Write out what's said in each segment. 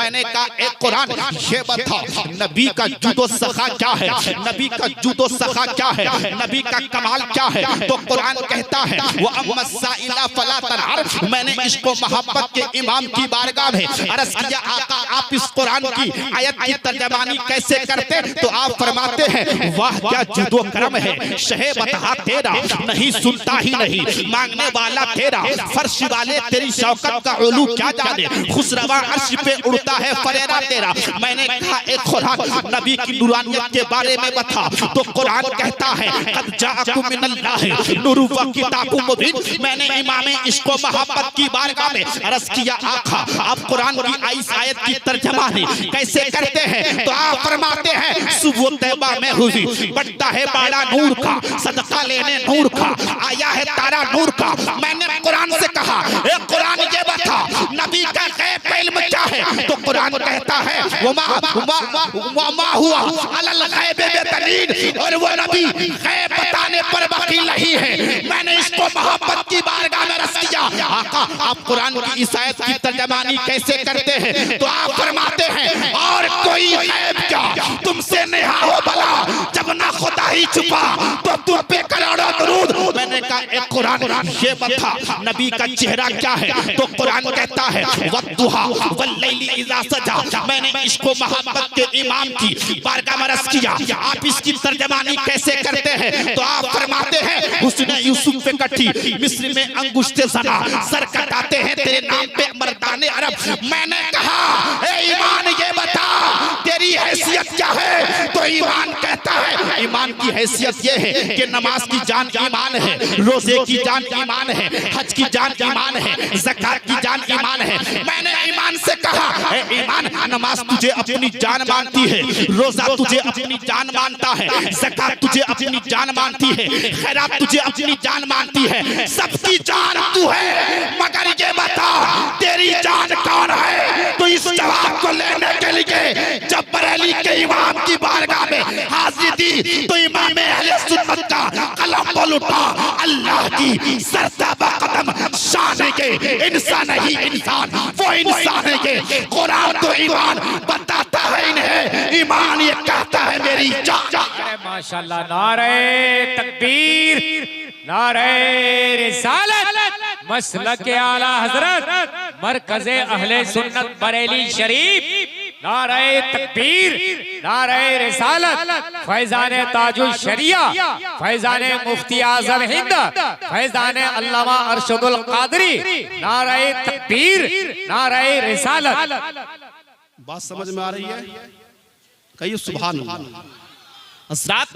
मैंने कहा एक कुरान ये बता नबी का जुदो सखा क्या है, नबी का जुदो सखा क्या है, नबी का कमाल क्या है। तो कुरान कहता है वो अम्मा साइला फला तनहर। मैंने इसको मोहब्बत के इमाम की बारगाह में अर्ज किया आका आप इस कुरान की आयत की तर्जमानी कैसे करते। तो आप फरमाते हैं वाह क्या जुदो करम है, शहे बता तेरा नहीं सुनता ही नहीं, मांगने वाला तेरा, फर्श वाले तेरी शौकत का उलू क्या जाने, खुसरवा अर्श पे उड़ता है फरेरा तेरा। मैंने कहा एक कुरान नबी की नूरानियत के बारे में बता। तो कुरान कहता है कद जाअकुम मिनल्लाहि नूरुन व किताबुम मुबीन। मैंने इमाम इसको मोहब्बत की बारगाह में अर्ज किया आका आप कुरान की इस आयत की तर्जमानी कैसे करते हैं। तो आप फरमाते हैं सुबह तैबा में हुई बढ़ता है बाड़ा नूर का, सदका लेने नूर का, आया है तारा नूर का। मैंने कुरान से कहा ए कुरान ये बता नबी का गैब इल्म क्या है। तो कुरान कहता है वमा हुआ अलल गैब बिदलील, और वो नबी गैब बताने पर वकील नहीं है। मैंने इसको मोहब्बत की बारगाह में रख दिया आका आप कुरान की इस आयत की तर्जमानी कैसे करते हैं। तो आप फरमाते हैं और कोई गैब क्या तुमसे नेहा हो भला, जब ना खुदा ही छुपा तो तुम पे करोड़ों दरूद। मैंने कहा एक कुरान ये बता नबी का चेहरा क्या है। तो कुरान कहता है वद्दुहा वल्लैली इज़ा सजा। मैंने इसको मोहब्बत के इमाम की बारगाह में रख किया आप इसकी तर्जमानी कैसे करते हैं। तो आप फरमाते हैं हुस्न यूसुफ पे कटी मिस्र में अंगुष्ठे ज़ना, सर कटाते हैं तेरे नाम पे मर्दाने अरब। मैंने कहा ए ईमान ये बता तेरी हैसियत क्या है। तो ईमान कहता है ईमान की हैसियत ये है कि नमाज की जान ईमान है, रोजे की जान ईमान है, हज की जान ईमान है, ज़कात की जान ईमान है। मैंने ईमान से कहा ए ईमान नमाज तुझे अपनी जान मानती है, रोजा तुझे अपनी जान मानता है, ज़कात तुझे अपनी जान मानती है, खैरात तुझे अपनी जान मानती है, सबकी जान तू है, मगर ये बता तेरी जान कौन है। तो इस जवाब को लेने के लिए जब बरेली के इमाम की बारगाह में हाजिरी दी तो इमाम अहले सुन्नत का कलम बोल उठा अल्लाह की सरतबा कदम शान के इंसान ही इंसान वो इंसान है के कुरान तो ईमान बताता है इन्हें, ईमान ये कहता है मेरी जान। माशाल्लाह नारे तकबीर नारे रिसालत मसलक आला हजरत मरकज़े अहले सुन्नत बरेली शरीफ। नारे तकबीर नारे रिसालत फैज़ाने ताजुल शरिया फैज़ाने मुफ्ती आज़म हिंद फैज़ाने अल्लामा अरशदुल कादरी। नारे तकबीर नारे रिसालत। बात समझ में आ रही है, कहिए सुभान अल्लाह। हज़रात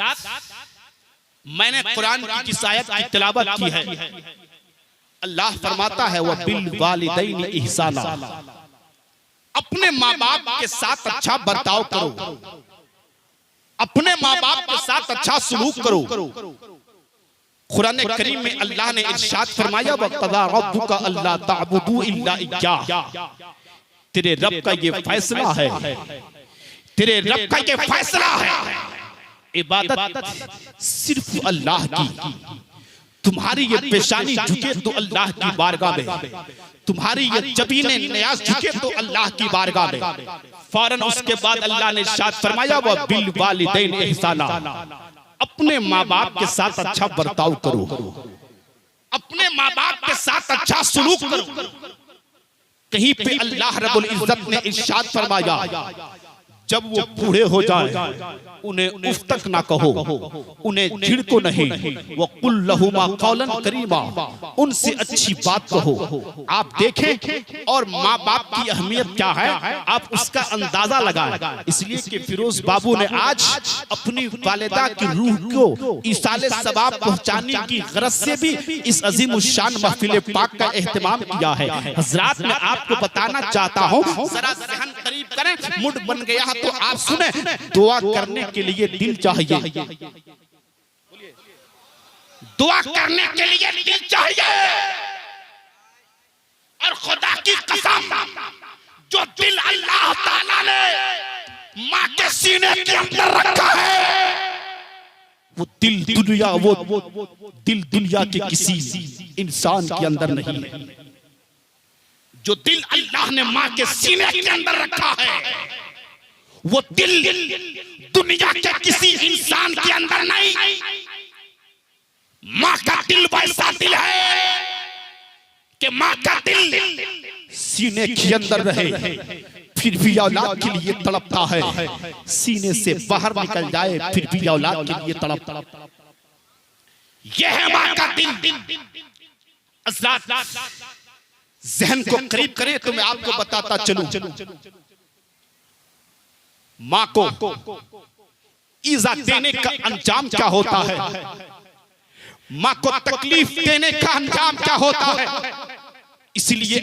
मैंने कुरान की किस आयत की तिलावत की है। अल्लाह फरमाता है वह बिल वालिदैन इहसाना, अपने माँ बाप के साथ अच्छा बर्ताव करो, अपने माँ बाप के साथ अच्छा सलूक करो। कुरान करीम में अल्लाह ने इरशाद फरमाया वक़ज़ा रब्बुका अल्ला तअबुदू इल्ला इय्याह। तेरे रब का ये फैसला है, तेरे रब का ये फैसला है इबादत सिर्फ अल्लाह की। तुम्हारी ये पेशानी झुके तो अल्लाह की बारगाह में, तुम्हारी ये जबीने न्याज झुके तो अल्लाह की बारगाह में। फौरन उसके बाद अल्लाह ने इरशाद फरमाया वह बिल वालिदैन इहसाना, अपने माँ बाप के साथ अच्छा बर्ताव करो, अपने माँ बाप के साथ अच्छा सलूक करो। कहीं पे अल्लाह रब्बुल इज्जत ने इरशाद फरमाया जब वो बूढ़े हो जाए उन्हें उफ तक ना कहो, उन्हें झिड़को नहीं, वो कुल लहुमा कौलन करीमा, उनसे अच्छी बात कहो। आप देखें और माँ बाप की अहमियत क्या है आप उसका अंदाजा लगाएं। इसलिए कि फिरोज बाबू ने आज अपनी वालिदा की रूह को इसाले सवाब पहुंचाने की गरज से भी इस अजीम शान महफिल पाक का एहतमाम किया है। हजरात मैं आपको बताना चाहता हूँ, जरा ज़हन करीब करें, मुड बन गया तो आप सुने। दुआ करने के लिए दिल चाहिए, दुआ करने के लिए दिल चाहिए। और खुदा की कसम जो दिल अल्लाह ताला ने माँ के सीने के अंदर रखा है वो दिल दुनिया के किसी इंसान के अंदर नहीं है। जो दिल अल्लाह ने माँ के सीने के अंदर रखा है, वो दिल दुनिया के किसी इंसान के अंदर नहीं। माँ का दिल वैसा दिल है कि माँ का दिल सीने के अंदर रहे, फिर भी औलाद के लिए तड़पता है। सीने से बाहर निकल जाए, फिर भी औलाद के लिए तड़पता। यह है माँ का दिल। ज़हन को करीब करे तो मैं आपको बताता चलूं, माँ को ईज़ा देने का अंजाम क्या होता है, माँ को तकलीफ देने का अंजाम क्या होता है। इसलिए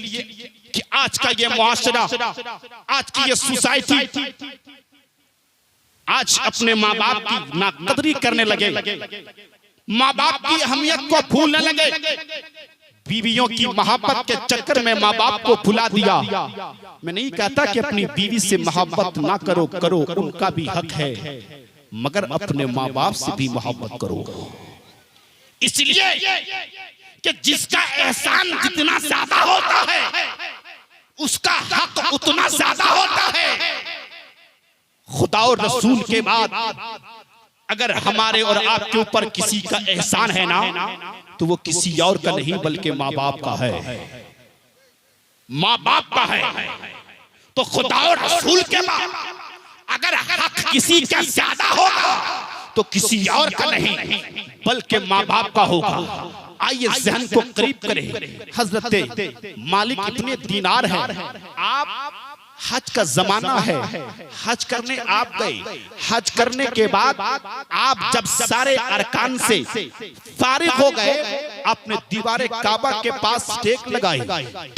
कि आज का ये मुआशरा, आज की ये सोसाइटी आज अपने माँ बाप की नाकदरी करने लगे, माँ बाप की अहमियत को भूलने लगे, बीवियों की मोहब्बत के चक्कर में माँ बाप को भुला दिया। मैं नहीं कहता कि अपनी बीवी से मोहब्बत ना करो, करो, उनका भी हक है, मगर अपने माँ बाप से भी मोहब्बत करो। इसलिए कि जिसका एहसान जितना ज्यादा होता है, उसका हक उतना ज्यादा होता है। खुदा और रसूल के बाद अगर हमारे और आपके ऊपर किसी का एहसान है ना, तो वो किसी और का नहीं बल्कि माँ बाप का है, माँ बाप का है। तो खुदा और रसूल के बाद अगर हक किसी का ज्यादा होगा तो किसी और का नहीं बल्कि माँ बाप का होगा। आइए ज़हन को करीब करें। हजरत मालिक इब्ने दीनार है, आप हज का जमाना है, हज करने आप गए, हज करने के बाद आप जब सारे अरकान से फारिग हो गए, आपने दीवारे काबा के पास टेक लगाई।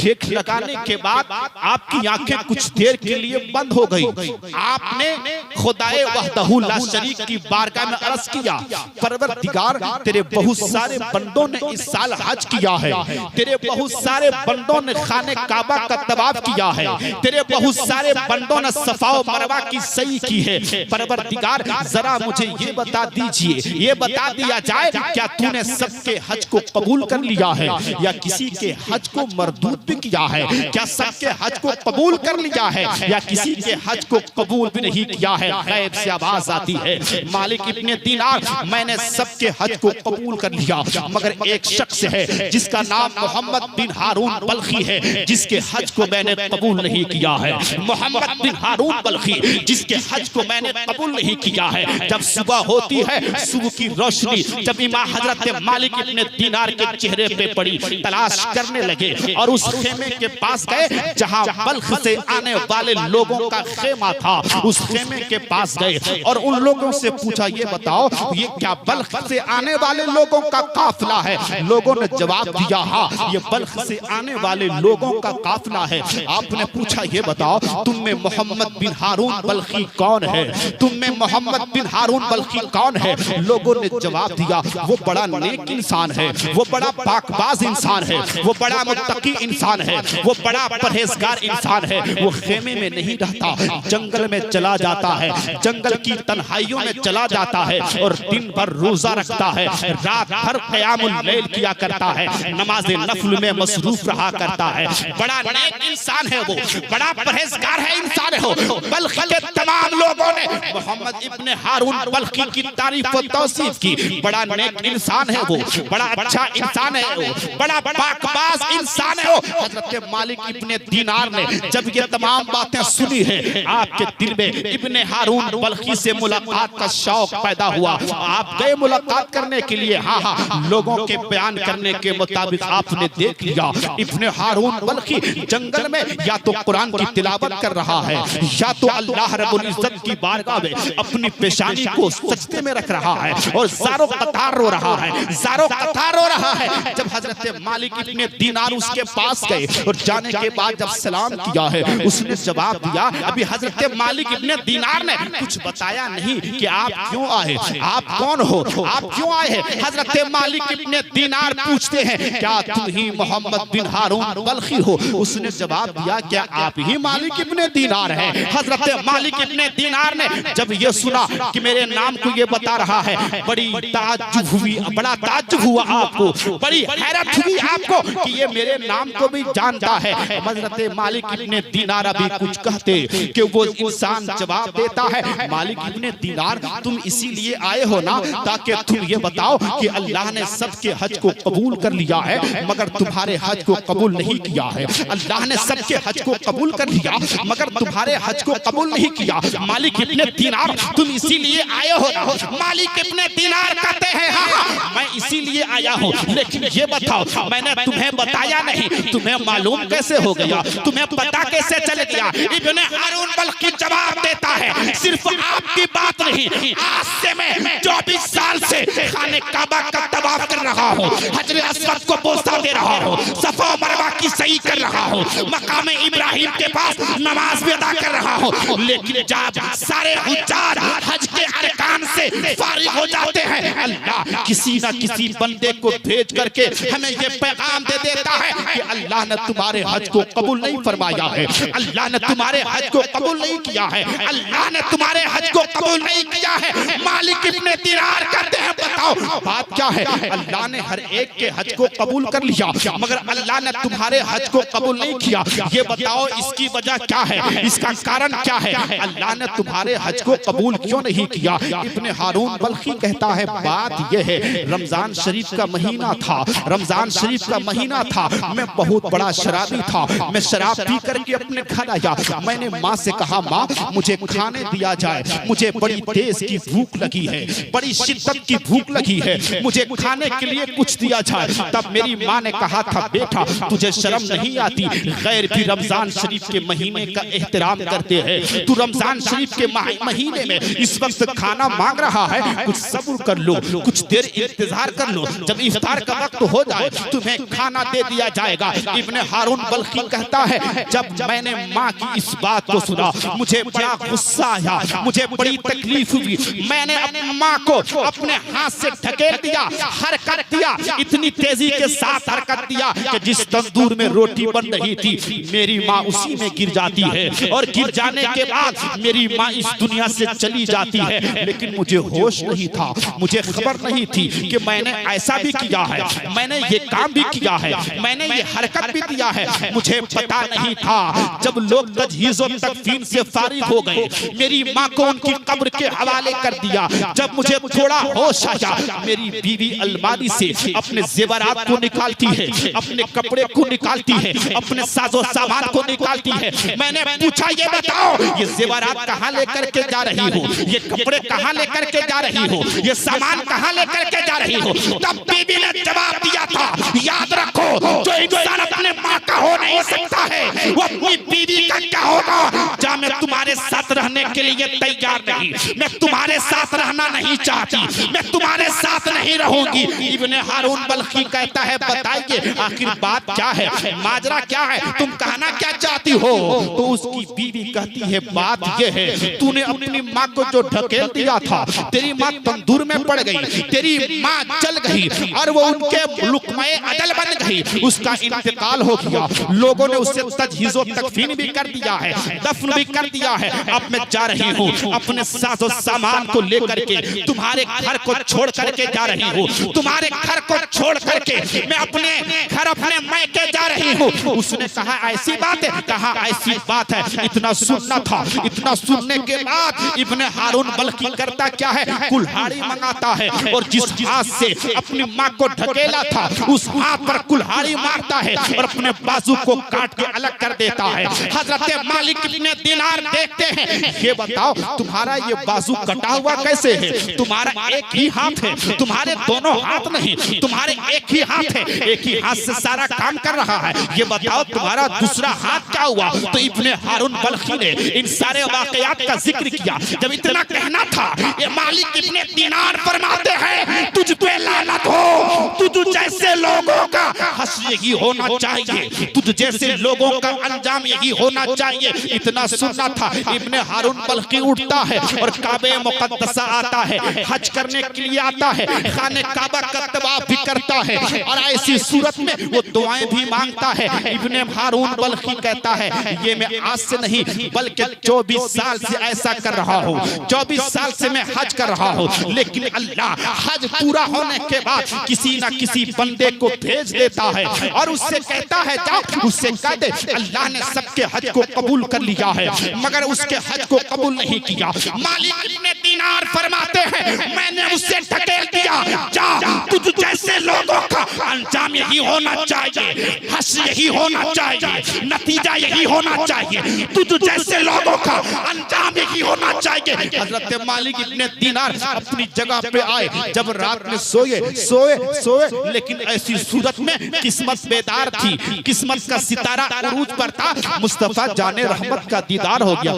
टेक लगाने के बाद आपकी आंखें कुछ देर के लिए बंद हो गई। आपने खुदाए वहदहू ला शरीक की बारगाह में अर्ज किया, परवरदिगार तेरे बहुत सारे बंदों ने इस साल हज किया है, तेरे बहुत सारे बंदों ने खाने काबा का तवाफ किया है, तेरे बहुत सारे बंदों ने सफा व मरवा की सही की है। परवरदिगार जरा मुझे ये बता दीजिए, ये बता दिया जाए क्या तूने सबके हज को कबूल कर लिया है या किसी के हज को मरदूद भी किया है? क्या सबके हज को कबूल कर लिया है या किसी के हज को कबूल भी नहीं किया है? गैब से आवाज आती है, मालिक इब्ने दीनार मैंने सबके हज को कबूल कर लिया, मगर एक शख्स है जिसका नाम मोहम्मद बिन हारून बल्खी है, जिसके हज को मैंने कबूल नहीं किया है। मोहम्मद बिन हारून बल्खी जिसके हज को मैंने कबूल नहीं किया है। जब सुबह होती है, सुबह की रोशनी जब इमाम हजरत मालिक इब्ने दीनार के चेहरे पे पड़ी, तलाश करने लगे और उस खेमे के पास गए जहां बल्ख से आने वाले लोगों का खेमा था। उस खेमे के पास गए और उन लोगों से पूछा, ये बताओ ये क्या बल्ख से आने वाले लोगों का काफिला है? लोगों ने जवाब दिया, हाँ ये बल्ख से आने वाले लोगों का काफिला है। आपने पूछा, ये बताओ तुम में मोहम्मद बिन हारून बल्खी कौन है? तुम में मोहम्मद बिन हारून बल्खी कौन है? लोगों ने जवाब दिया, वो बड़ा नेक इंसान है, वो बड़ा पाकबाज इंसान है, वो बड़ा मुत्तकी इंसान है, वो बड़ा परहेजगार इंसान है। वो खेमे में नहीं रहता, जंगल में चला जाता है, जंगल की तन्हाइयों में चला जाता है और दिन भर रोजा रखता है, रात भर क़यामुल लैल किया करता है, नमाज नफल में मसरूफ रहा करता है। बड़ा नेक इंसान है, वो बड़ा परहेजगार है इंसान है। बल्ख के तमाम लोगों ने मोहम्मद इब्ने हारून बल्खी की तारीफ और तौसीफ की। बड़ा नेक इंसान है वो, बड़ा अच्छा इंसान है वो, बड़ा पाकबाज इंसान है वो। हजरत मालिक इब्ने दीनार ने जब ये तमाम बातें सुनी है, आपके दिल में इब्ने हारून बल्खी से मुलाकात का शौक पैदा हुआ। आप गए मुलाकात करने के लिए, हाँ हाँ, लोगों के बयान करने के मुताबिक आपने देख लिया इब्ने हारून बल्खी जंगल में या तो कुरान की तिलावत कर रहा है या तो अल्लाह रब्बुल इज्जत की बारगाह में अपनी पेशानी को सजदे में रख रहा है और ज़ारो कतार रो रहा है, ज़ारो कतार रो रहा है। जब हजरत मालिक इब्ने दीनार उसके पास गए और जाने के बाद जब सलाम किया है, उसने जवाब दिया, अभी हजरत मालिक इब्ने दीनार ने कुछ बताया नहीं कि आप क्यों आए, आप कौन हो, आप क्यों आए हैं। हजरत मालिक इब्ने दीनार पूछते हैं, क्या तुम ही मोहम्मद बिन हारून बल्खी हो? उसने जवाब दिया, क्या आप ही मालिक इब्ने दीनार है? हजरत मालिक इब्ने दीनार ने जब ये सुना कि मेरे नाम को ये बता रहा है, बड़ी ताज्जुब हुई, बड़ा ताज्जुब हुआ आपको आपको, बड़ी हैरत हुई आपको कि ये मेरे नाम को भी जानता है। हजरत मालिक इब्ने दीनार अभी कुछ कहते कि वो इंसान जवाब देता है, मालिक इब्ने दीनार तुम इसीलिए आए हो ना ताकि तुम ये बताओ कि अल्लाह ने सबके हज को कबूल कर लिया है मगर तुम्हारे हज को कबूल नहीं किया है। अल्लाह ने सबके हज को कबूल कर लिया मगर तुम्हारे हज को कबूल नहीं किया। मालिक इब्ने दीनार तुम इसीलिए आए हो ना? मालिक इब्ने दीनार कहते हैं हाँ मैं इसीलिए आया हूँ, लेकिन ये बताओ मैंने तुम्हें बताया नहीं, तुम्हें मालूम कैसे हो गया, तुम्हें पता कैसे चल गया? इब्ने हारून बल्खी जवाब देता है, सिर्फ आपकी बात नहीं, आज से मैं 24 साल से खाने काबा का तवाफ कर रहा हूँ, हजर अस्वद को बोसा दे रहा हूँ, सफा मरवा की सही कर रहा हूँ, मकाम इब्राहिम के पास नमाज भी अदा कर रहा हूँ। लेकिन जब सारे हुज्जाज हज के अरकान से फारिग हो जाते हैं, अल्लाह किसी न किसी बंदे को भेज करके हमें ये पैगाम दे देता है कि अल्लाह ने तुम्हारे हज को कबूल नहीं फरमाया है, अल्लाह ने तुम्हारे हज को कबूल नहीं किया है, अल्लाह ने तुम्हारे हज को कबूल नहीं किया है। मालिक इब्ने दीनार कहते हैं बताओ बात क्या है? अल्लाह ने हर एक के हज को कबूल कर लिया मगर अल्लाह ने तुम्हारे हज को कबूल नहीं किया, ये बताओ इसकी वजह क्या है, इसका कारण क्या है? अल्लाह ने तुम्हारे हज को कबूल क्यों नहीं किया? इब्ने हारून बल्खी कहता है बात यह है, रमजान शरीफ का महीना था, रमजान शरीफ का महीना था, मैं बहुत बड़ा शराबी था, मैं शराब पी करके अपने घर आया, मैंने माँ से कहा माँ मुझे खाने दिया जाए, मुझे बड़ी तेज की भूख लगी है, बड़ी शिद्दत की भूख लगी है, मुझे खाने के लिए कुछ दिया जाए। तब मेरी माँ ने कहा था बेटा तुझे शर्म नहीं आती, गैर भी रमजान शरीफ के महीने का एहतराम करते हैं, तू रमजान शरीफ के महीने में इस वक्त खाना मांग रहा है, कुछ सब्र कर लो, कुछ देर इंतजार कर लो, जब इफ्तार का वक्त हो जाए तुम्हें खाना दे दिया जाएगा। इब्ने हारून बल्खी कहता है जब मैंने माँ की इस बात को सुना मुझे बड़ा गुस्सा आया, मुझे बड़ी तकलीफ हुई, मैंने अपनी माँ को अपने हाथ से ढकेल दिया, हरकत दिया, इतनी तेजी के साथ हरकत दिया कि जिस तंदूर में रोटी बन रही थी मेरी माँ उसी में गिर जाती है और गिर जाने के बाद मेरी माँ इस दुनिया से चली जाती है। लेकिन मुझे होश नहीं था, मुझे खबर नहीं थी कि मैंने ऐसा भी किया है, मैंने ये काम भी किया है, मैंने ये हरकत भी दिया है, मुझे पता नहीं था। जब लोग तजहीज़ो तकफीन से फारिग हो गए मेरी माँ को उनकी कब्र के हवाले कर दिया, जब मुझे थोड़ा होश आया मेरी बीवी अलमारी से अपने जेवरात को निकालती है, अपने कपड़े को निकालती है, अपने साजो सामान को निकालती है। मैंने पूछा ये बताओ ये जेवरात कहाँ लेकर के जा रही हो, ये कपड़े कहाँ लेकर के जा रही हो, ये सामान कहाँ लेकर के जा रही हो? तब बीवी ने जवाब दिया था याद रखो जो इंसान अपने माँ का हो नहीं सकता है वो अपनी बीवी का क्या होगा। जहाँ मैं तुम्हारे साथ रहने के लिए तैयार नहीं, मैं तुम्हारे साथ रहना नहीं चाहती, मैं तुम्हारे साथ नहीं रहूंगी। इब्ने हारून बल्खी कहता है बताइए आखिर बात क्या है, माजरा क्या है, तुम कहना क्या चाहती हो? तो उसकी बीवी कहती है बात यह है तूने अपनी माँ को जो ढकेल दिया था, तेरी माँ तंदूर में पड़ गई, तेरी माँ जल गई और वो उनके लुकमे अजल बन गई, उसका इंतकाल हो गया, लोगों ने उसे तजहीज़ो तकफीन भी कर दिया है, दफन भी कर दिया है। अब मैं जा रही हूँ अपने साजो सामान को लेकर के तुम्हारे घर को छोड़ करके जा रही हूँ, तुम्हारे घर को छोड़ करके मैं अपने घर अपने मैके जा रही हूँ। उसने कहा ऐसी बात है? कहा ऐसी बात है। इतना सुनना था, इतना सुनने के बाद इब्ने हारून बल्खी करता क्या है कुल्हाड़ी मंगाता है और जिस हाथ से अपनी माँ को ढकेला था उस हाथ पर कुल्हाड़ी मारता है और अपने बाजू को काट के अलग कर देता है। हजरत मालिक इब्ने दीनार देखते हैं ये बताओ तुम्हारा ये बाजू कटा हुआ कैसे है? तुम्हारा एक ही हाथ है, तुम्हारे दोनों हाथ नहीं, तुम्हारे एक ही हाथ है, एक ही हाथ से सारा काम कर रहा है, ये बताओ तुम्हारा दूसरा हाथ क्या हुआ? तो इब्ने हारून बल्खी ने इन सारे वाकयात का जिक्र किया। जब इतना कहना था ये मालिक इब्ने दीनार फरमाते हैं तुझ पे लानत हो, तुझ जैसे लोगों का हश्र यही होना चाहिए, तुझ जैसे लोगों का अंजाम यही होना चाहिए। इतना सुनना था इब्ने हारून बल्खी उठता है और काबे मुकद्दसा आता है, हज करने के लिए आता है, खाने काबा का तवाफ भी करता है और ऐसी सूरत में वो दुआएं भी मांगता है। इब्ने हारून बल्खी कहता है ये मैं आज से नहीं बल्कि 24 साल से ऐसा कर रहा हूँ, 24 साल से मैं हज कर रहा हो, लेकिन अल्लाह हज पूरा होने के बाद किसी ना किसी बंदे को भेज देता है और उससे कहता है जाओ, उससे कह दे अल्लाह ने सबके हज को कबूल कर लिया है, मगर उसके हज को कबूल नहीं किया। मालिक इब्ने दीनार फरमाते हैं मैंने उसे ढकेल दिया, जा तुझ जैसे लोगों का अंजाम यही होना चाहिए, हश यही होना चाहिए, नतीजा यही होना चाहिए, तुझ जैसे लोगों का अंजाम यही होना चाहिए। हजरत मालिक इब्ने दीनार अपनी जगह पे आए, जब रात में सोए सोए सोए, लेकिन ऐसी सूरत में किस्मत बेदार थी, किस्मत का सितारा उरूज पर था, मुस्तफा जाने रहमत का दीदार हो गया,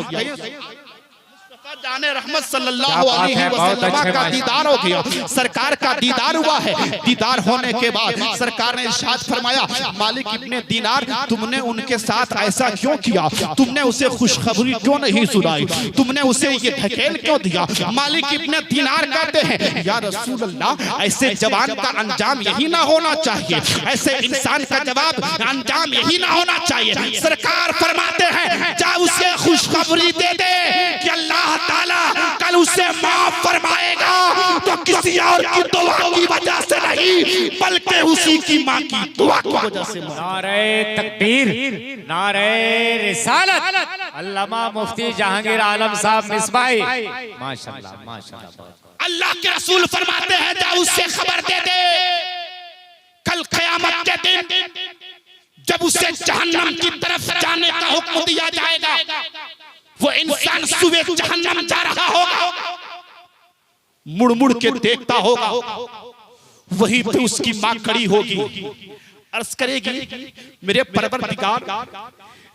जाने रहमत सल्लल्लाहु अलैहि वसल्लम का दीदार हो गया, सरकार का दीदार हुआ है। दीदार होने के बाद सरकार ने इरशाद फरमाया मालिक इब्ने दीनार तुमने उनके साथ ऐसा क्यों किया, तुमने उसे खुशखबरी क्यों नहीं सुनाई, तुमने उसे ये ढकेल क्यों दिया। मालिक इब्ने दीनार कहते हैं या रसूल अल्लाह ऐसे जवान का अंजाम यही ना होना चाहिए, ऐसे इंसान का जवाब अंजाम यही ना होना चाहिए। सरकार फरमाते हैं जा उसे खुशखबरी दे दे कि अल्लाह ताला कल उसे माफ फरमाएगा, तो किसी और की दुआ की वजह से नहीं बल्कि उसी की माँ की दुआ की वजह से। नारे तकबीर, नारे रिसालत, अल्लामा मुफ्ती जहांगीर आलम साहब मिसबाई, माशाअल्लाह माशाअल्लाह। अल्लाह के रसूल फरमाते हैं जा उससे खबर दे दे कल क़यामत के दिन जब उसे जहन्नम की तरफ जाने का हुक्म दिया जाएगा, वो इंसान सुबह जहन्नम जा रहा होगा, मुड़ मुड़ के देखता होगा, वहीं पे उसकी मां खड़ी होगी, अर्ज करेगी मेरे परवरदिगार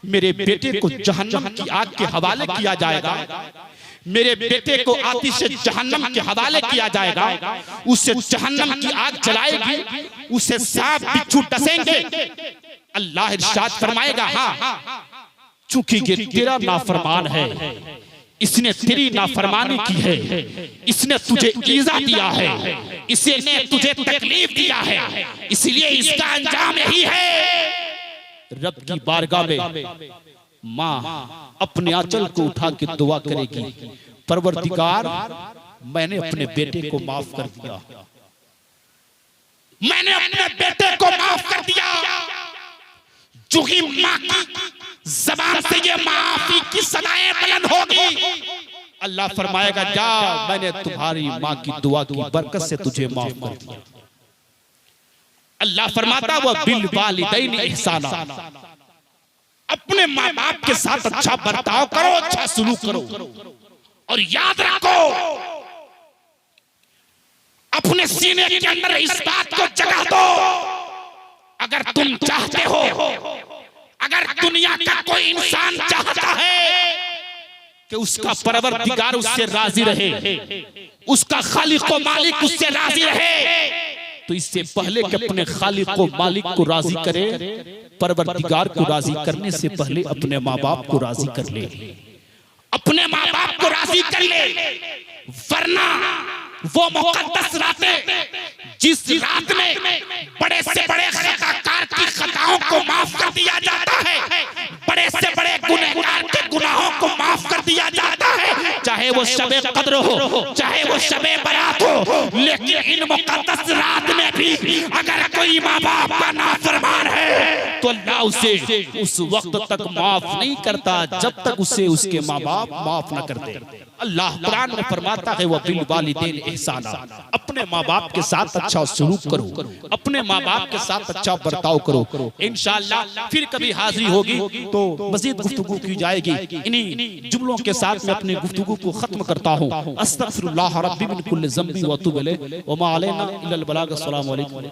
मेरे बेटे को जहन्नम की आग के हवाले किया जाएगा, मेरे बेटे को आतिश जहन्नम के हवाले किया जाएगा, उसे जहन्नम की आग जलाएगी, उसे सांप बिच्छू डसेंगे। अल्लाह इरशाद फरमाएगा हाँ चूंकि ये तेरा नाफरमान है, इसने तेरी नाफरमानी की है, इसने तुझे ईज़ा दिया है, इसने तुझे तकलीफ दिया है, इसलिए इसका अंजाम यही है। रब की बारगाह में माँ अपने आंचल को उठा के दुआ करेगी परवरदिगार मैंने अपने बेटे को माफ कर दिया, मैंने अपने बेटे को माफ कर दिया। जो ही माँ की ज़बान से ये माफी की सदाएं बुलंद होगी, अल्लाह फरमाएगा जा मैंने तुम्हारी माँ की दुआ की बरकत से तुझे माफ कर दिया। अल्लाह फरमाता वह बिल वालिदैन इहसाना, अपने माँ बाप के साथ अच्छा बर्ताव करो, अच्छा सुलूक करो, और याद रखो अपने सीने के अंदर इस बात को जगा दो, अगर तुम चाहते हो, अगर दुनिया का कोई इंसान चाहता है कि उसका परवरदिगार उससे राजी रहे, उसका खालिक व मालिक उससे राजी रहे, तो इससे पहले कि अपने खालिक को मालिक को राजी करे, परवरदिगार को राजी करने से पहले अपने माँ बाप को राजी कर ले, अपने माँ बाप को राजी कर ले, वरना वो मुकद्दस रातें जिस रात में बड़े से बड़े खताकार की खताओं को माफ कर दिया जाता है, बड़े से बड़े गुनहगार के गुनाहों को माफ कर दिया जाता है, चाहे वो शबे कद्र हो, चाहे वो शबे बरात हो, लेकिन इन मुकद्दस रात में भी अगर कोई माँ बाप का नाफरमान है तो अल्लाह उसे उस वक्त तक माफ नहीं करता जब तक उसे उसके माँ बाप माफ न कर दे। अल्लाह कुरान में फरमाता है वह बिल वालिदैन इहसाना, अपने माँ बाप के साथ अच्छा सलूक करो, अपने माँ बाप के साथ अच्छा बर्ताव करो। इंशाअल्लाह फिर कभी हाजिरी होगी तो मजीद गुफ्तगू की जाएगी। इन्हीं जुमलों के साथ मैं अपनी गुफ्तगू को खत्म करता हूँ। अस्तगफिरुल्लाह रब्बी मिन कुल्लि ज़ंबि व अतूबु इलैहि व मा अलैना इल्लल बलाग। अस्सलामु अलैकुम।